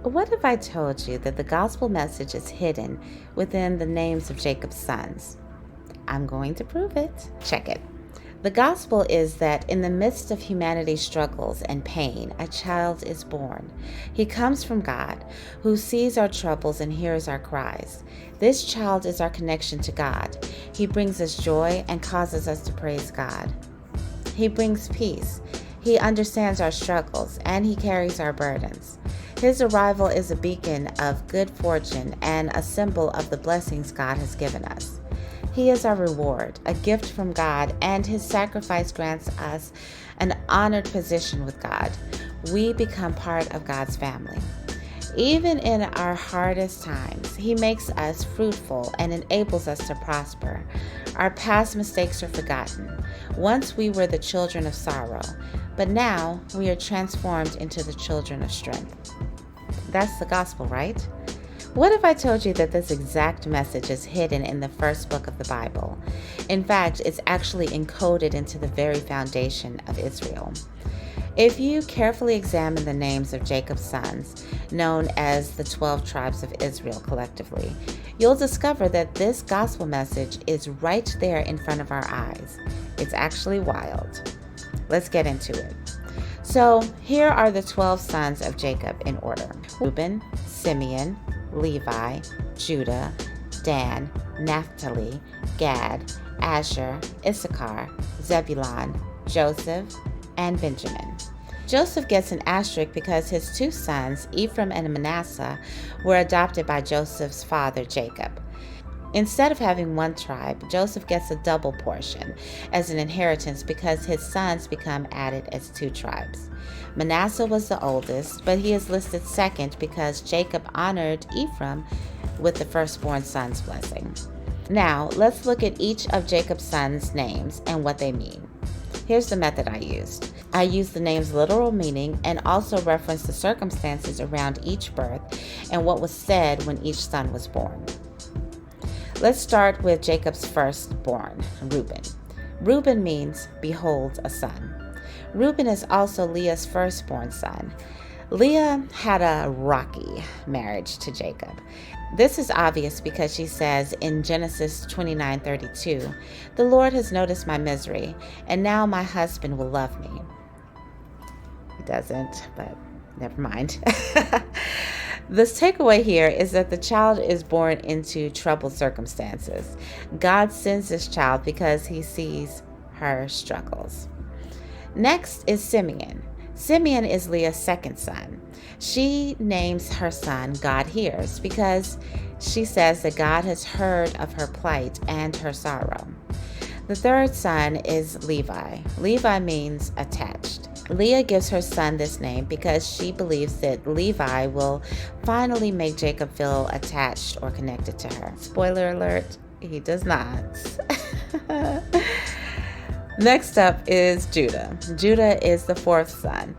What if I told you that the gospel message is hidden within the names of Jacob's sons? I'm going to prove it. Check it. The gospel is that in the midst of humanity's struggles and pain, a child is born. He comes from God, who sees our troubles and hears our cries. This child is our connection to God. He brings us joy and causes us to praise God. He brings peace. He understands our struggles and he carries our burdens. His arrival is a beacon of good fortune and a symbol of the blessings God has given us. He is our reward, a gift from God, and his sacrifice grants us an honored position with God. We become part of God's family. Even in our hardest times, he makes us fruitful and enables us to prosper. Our past mistakes are forgotten. Once we were the children of sorrow, but now we are transformed into the children of strength. That's the gospel, right? What if I told you that this exact message is hidden in the first book of the Bible? In fact, it's actually encoded into the very foundation of Israel. If you carefully examine the names of Jacob's sons, known as the 12 tribes of Israel collectively, you'll discover that this gospel message is right there in front of our eyes. It's actually wild. Let's get into it. So here are the 12 sons of Jacob in order: Reuben, Simeon, Levi, Judah, Dan, Naphtali, Gad, Asher, Issachar, Zebulun, Joseph, and Benjamin. Joseph gets an asterisk because his two sons, Ephraim and Manasseh, were adopted by Joseph's father, Jacob. Instead of having one tribe, Joseph gets a double portion as an inheritance because his sons become added as two tribes. Manasseh was the oldest, but he is listed second because Jacob honored Ephraim with the firstborn son's blessing. Now, let's look at each of Jacob's sons' names and what they mean. Here's the method I used. I used the name's literal meaning and also referenced the circumstances around each birth and what was said when each son was born. Let's start with Jacob's firstborn, Reuben. Reuben means, behold, a son. Reuben is also Leah's firstborn son. Leah had a rocky marriage to Jacob. This is obvious because she says in Genesis 29:32, "The Lord has noticed my misery, and now my husband will love me." He doesn't, but never mind. The takeaway here is that the child is born into troubled circumstances. God sends this child because he sees her struggles. Next is Simeon. Simeon is Leah's second son. She names her son God Hears because she says that God has heard of her plight and her sorrow. The third son is Levi. Levi means attached. Leah gives her son this name because she believes that Levi will finally make Jacob feel attached or connected to her. Spoiler alert, he does not. Next up is Judah. Judah is the fourth son.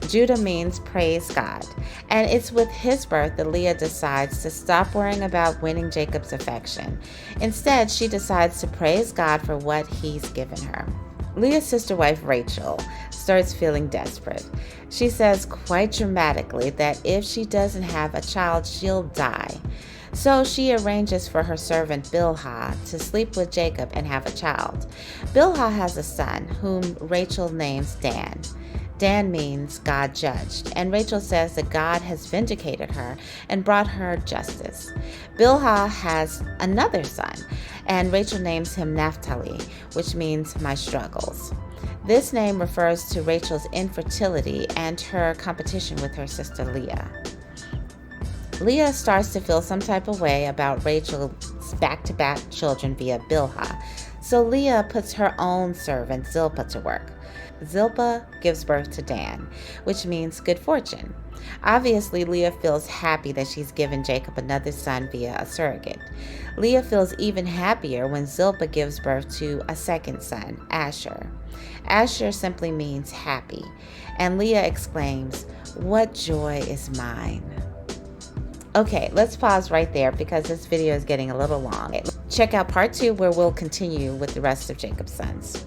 Judah means praise God, and it's with his birth that Leah decides to stop worrying about winning Jacob's affection. Instead, she decides to praise God for what he's given her. Leah's sister wife Rachel starts feeling desperate. She says quite dramatically that if she doesn't have a child, she'll die. So she arranges for her servant Bilhah to sleep with Jacob and have a child. Bilhah has a son whom Rachel names Dan. Dan means God judged, and Rachel says that God has vindicated her and brought her justice. Bilhah has another son, and Rachel names him Naphtali, which means my struggles. This name refers to Rachel's infertility and her competition with her sister Leah. Leah starts to feel some type of way about Rachel's back-to-back children via Bilhah, so Leah puts her own servant Zilpah to work. Zilpah gives birth to Dan, which means good fortune. Obviously, Leah feels happy that she's given Jacob another son via a surrogate. Leah feels even happier when Zilpah gives birth to a second son, Asher. Asher simply means happy, and Leah exclaims, "What joy is mine." Okay, let's pause right there because this video is getting a little long. Check out part 2 where we'll continue with the rest of Jacob's sons.